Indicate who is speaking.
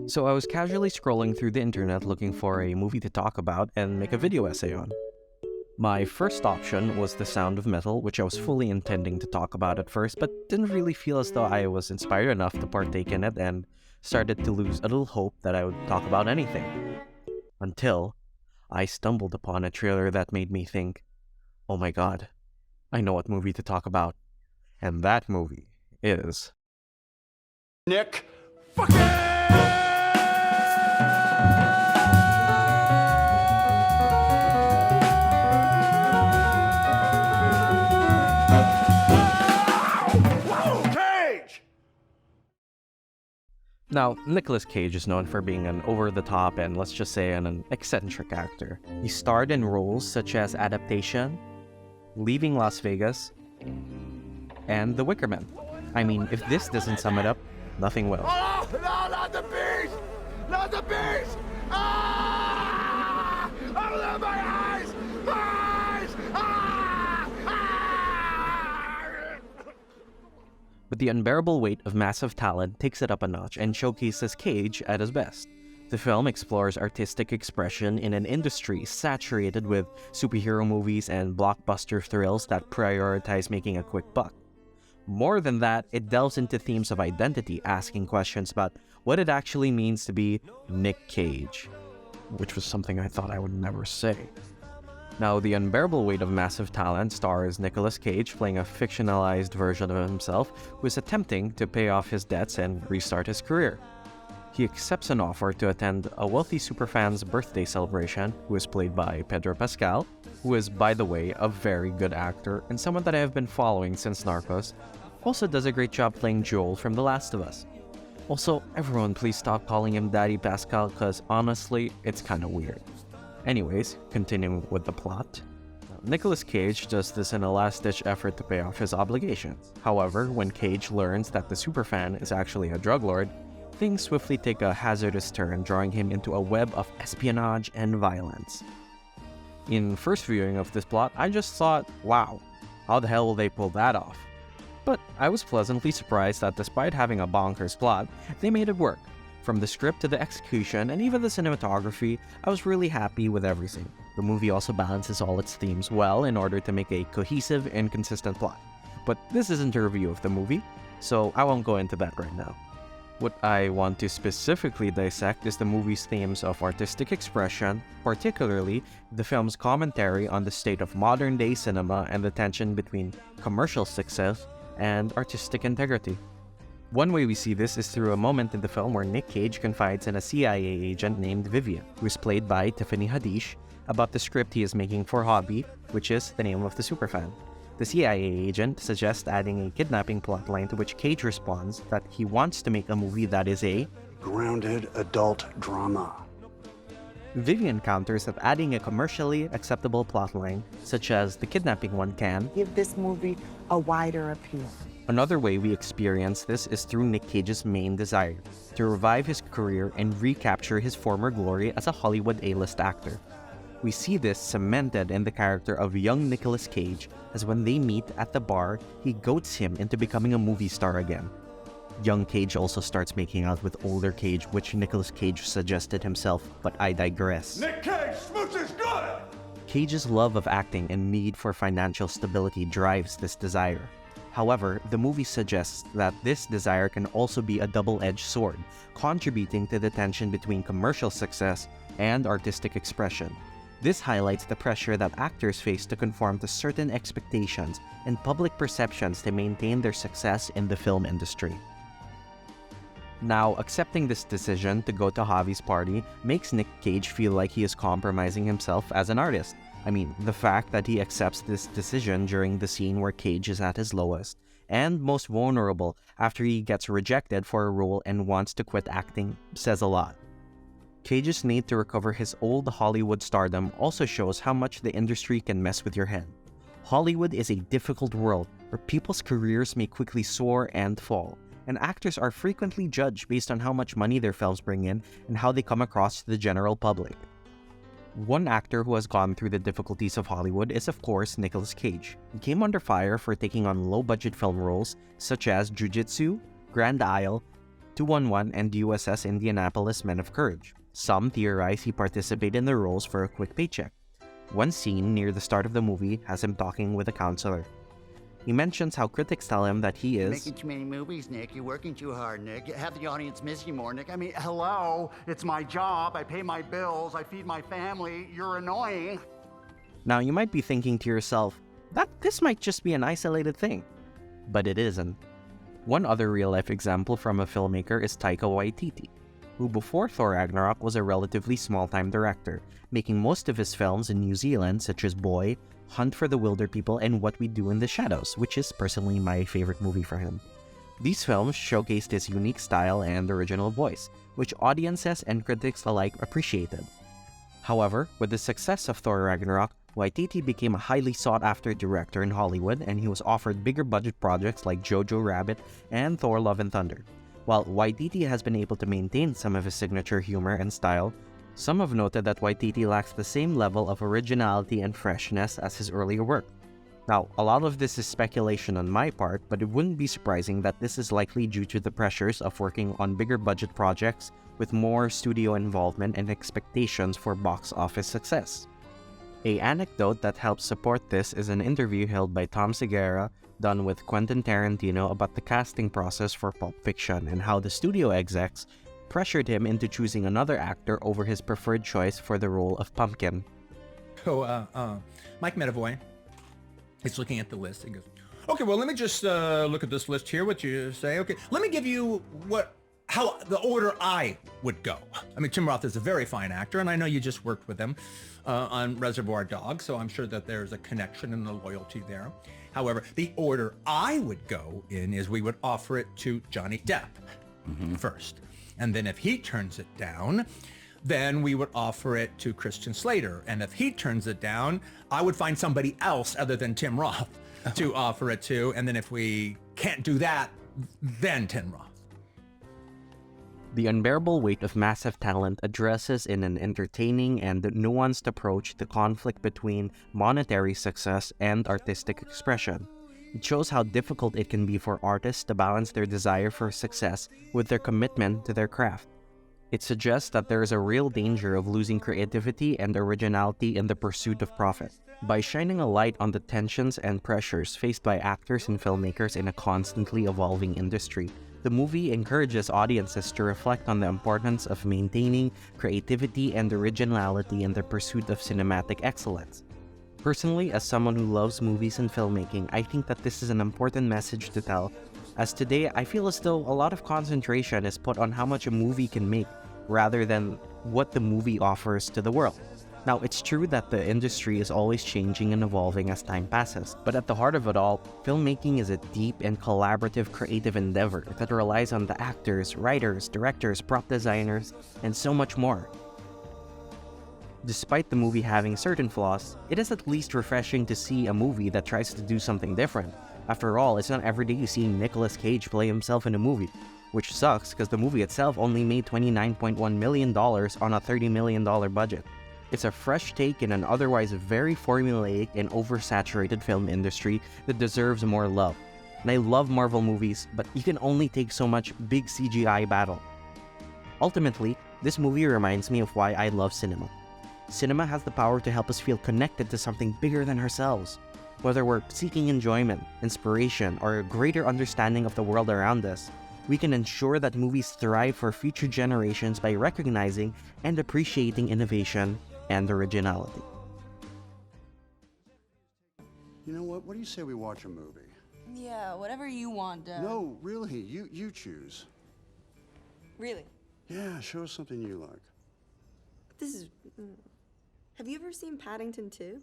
Speaker 1: So I was casually scrolling through the internet looking for a movie to talk about and make a video essay on. My first option was The Sound of Metal, which I was fully intending to talk about at first, but didn't really feel as though I was inspired enough to partake in it and started to lose a little hope that I would talk about anything. Until I stumbled upon a trailer that made me think, oh my god, I know what movie to talk about. And that movie is...
Speaker 2: Nick fucking...
Speaker 1: Now, Nicolas Cage is known for being an over-the-top and, let's just say, an eccentric actor. He starred in roles such as Adaptation, Leaving Las Vegas, and The Wicker Man. I mean, if this doesn't sum it up, nothing will.
Speaker 2: Oh, no, not the beast! Not the beast! Ah! Open my eyes! My eyes! Ah! Ah!
Speaker 1: But the unbearable weight of massive talent takes it up a notch and showcases Cage at his best. The film explores artistic expression in an industry saturated with superhero movies and blockbuster thrills that prioritize making a quick buck. More than that, it delves into themes of identity, asking questions about what it actually means to be Nick Cage, which was something I thought I would never say. Now, The Unbearable Weight of Massive Talent stars Nicolas Cage playing a fictionalized version of himself who is attempting to pay off his debts and restart his career. He accepts an offer to attend a wealthy superfan's birthday celebration, who is played by Pedro Pascal, who is, by the way, a very good actor and someone that I have been following since Narcos. Also does a great job playing Joel from The Last of Us. Also, everyone please stop calling him Daddy Pascal, cause honestly, it's kinda weird. Anyways, continuing with the plot. Nicolas Cage does this in a last-ditch effort to pay off his obligations. However, when Cage learns that the superfan is actually a drug lord, things swiftly take a hazardous turn, drawing him into a web of espionage and violence. In first viewing of this plot, I just thought, wow, how the hell will they pull that off? But I was pleasantly surprised that despite having a bonkers plot, they made it work. From the script to the execution and even the cinematography, I was really happy with everything. The movie also balances all its themes well in order to make a cohesive and consistent plot. But this isn't a review of the movie, so I won't go into that right now. What I want to specifically dissect is the movie's themes of artistic expression, particularly the film's commentary on the state of modern-day cinema and the tension between commercial success and artistic integrity. One way we see this is through a moment in the film where Nick Cage confides in a CIA agent named Vivian, who is played by Tiffany Haddish, about the script he is making for Hobby, which is the name of the superfan. The CIA agent suggests adding a kidnapping plotline, to which Cage responds that he wants to make a movie that is a
Speaker 2: Grounded adult drama.
Speaker 1: Vivian counters that adding a commercially acceptable plotline, such as the kidnapping one, can
Speaker 3: give this movie a wider appeal.
Speaker 1: Another way we experience this is through Nick Cage's main desire, to revive his career and recapture his former glory as a Hollywood A-list actor. We see this cemented in the character of young Nicolas Cage, as when they meet at the bar, he goads him into becoming a movie star again. Young Cage also starts making out with older Cage, which Nicolas Cage suggested himself, but I digress.
Speaker 2: Nick Cage, smooch is good!
Speaker 1: Cage's love of acting and need for financial stability drives this desire. However, the movie suggests that this desire can also be a double-edged sword, contributing to the tension between commercial success and artistic expression. This highlights the pressure that actors face to conform to certain expectations and public perceptions to maintain their success in the film industry. Now, accepting this decision to go to Javi's party makes Nick Cage feel like he is compromising himself as an artist. I mean, the fact that he accepts this decision during the scene where Cage is at his lowest and most vulnerable after he gets rejected for a role and wants to quit acting says a lot. Cage's need to recover his old Hollywood stardom also shows how much the industry can mess with your head. Hollywood is a difficult world where people's careers may quickly soar and fall, and actors are frequently judged based on how much money their films bring in and how they come across to the general public. One actor who has gone through the difficulties of Hollywood is, of course, Nicolas Cage. He came under fire for taking on low-budget film roles such as Jiu-Jitsu, Grand Isle, 211, and USS Indianapolis Men of Courage. Some theorize he participated in the roles for a quick paycheck. One scene near the start of the movie has him talking with a counselor. He mentions how critics tell him that he is
Speaker 4: making too many movies, Nick. You're working too hard, Nick. You have the audience miss you more, Nick. I mean, hello, it's my job. I pay my bills. I feed my family. You're annoying.
Speaker 1: Now you might be thinking to yourself that this might just be an isolated thing, but it isn't. One other real-life example from a filmmaker is Taika Waititi, who before Thor Ragnarok was a relatively small-time director, making most of his films in New Zealand such as Boy, Hunt for the Wilder People, and What We Do in the Shadows, which is personally my favorite movie for him. These films showcased his unique style and original voice, which audiences and critics alike appreciated. However, with the success of Thor Ragnarok, Waititi became a highly sought-after director in Hollywood, and he was offered bigger budget projects like Jojo Rabbit and Thor Love and Thunder. While Waititi has been able to maintain some of his signature humor and style, some have noted that Waititi lacks the same level of originality and freshness as his earlier work. Now, a lot of this is speculation on my part, but it wouldn't be surprising that this is likely due to the pressures of working on bigger budget projects with more studio involvement and expectations for box office success. An anecdote that helps support this is an interview held by Tom Segura done with Quentin Tarantino about the casting process for Pulp Fiction and how the studio execs pressured him into choosing another actor over his preferred choice for the role of Pumpkin.
Speaker 5: So, Mike Medavoy is looking at the list and goes, okay, well, let me just look at this list here, what you say. Okay, let me give you how the order I would go. I mean, Tim Roth is a very fine actor, and I know you just worked with him on Reservoir Dogs, so I'm sure that there's a connection and a loyalty there. However, the order I would go in is we would offer it to Johnny Depp first. And then if he turns it down, then we would offer it to Christian Slater. And if he turns it down, I would find somebody else other than Tim Roth to offer it to. And then if we can't do that, then Tim Roth.
Speaker 1: The Unbearable Weight of Massive Talent addresses in an entertaining and nuanced approach the conflict between monetary success and artistic expression. It shows how difficult it can be for artists to balance their desire for success with their commitment to their craft. It suggests that there is a real danger of losing creativity and originality in the pursuit of profit. By shining a light on the tensions and pressures faced by actors and filmmakers in a constantly evolving industry, the movie encourages audiences to reflect on the importance of maintaining creativity and originality in the pursuit of cinematic excellence. Personally, as someone who loves movies and filmmaking, I think that this is an important message to tell, as today I feel as though a lot of concentration is put on how much a movie can make, rather than what the movie offers to the world. Now, it's true that the industry is always changing and evolving as time passes, but at the heart of it all, filmmaking is a deep and collaborative creative endeavor that relies on the actors, writers, directors, prop designers, and so much more. Despite the movie having certain flaws, it is at least refreshing to see a movie that tries to do something different. After all, it's not every day you see Nicolas Cage play himself in a movie, which sucks because the movie itself only made $29.1 million on a $30 million budget. It's a fresh take in an otherwise very formulaic and oversaturated film industry that deserves more love. And I love Marvel movies, but you can only take so much big CGI battle. Ultimately, this movie reminds me of why I love cinema. Cinema has the power to help us feel connected to something bigger than ourselves. Whether we're seeking enjoyment, inspiration, or a greater understanding of the world around us, we can ensure that movies thrive for future generations by recognizing and appreciating innovation and originality.
Speaker 6: You know what? What do you say we watch a movie?
Speaker 7: Yeah, whatever you want, Dad.
Speaker 6: No, really. You choose.
Speaker 7: Really?
Speaker 6: Yeah, show us something you like.
Speaker 7: This is... Have you ever seen Paddington 2?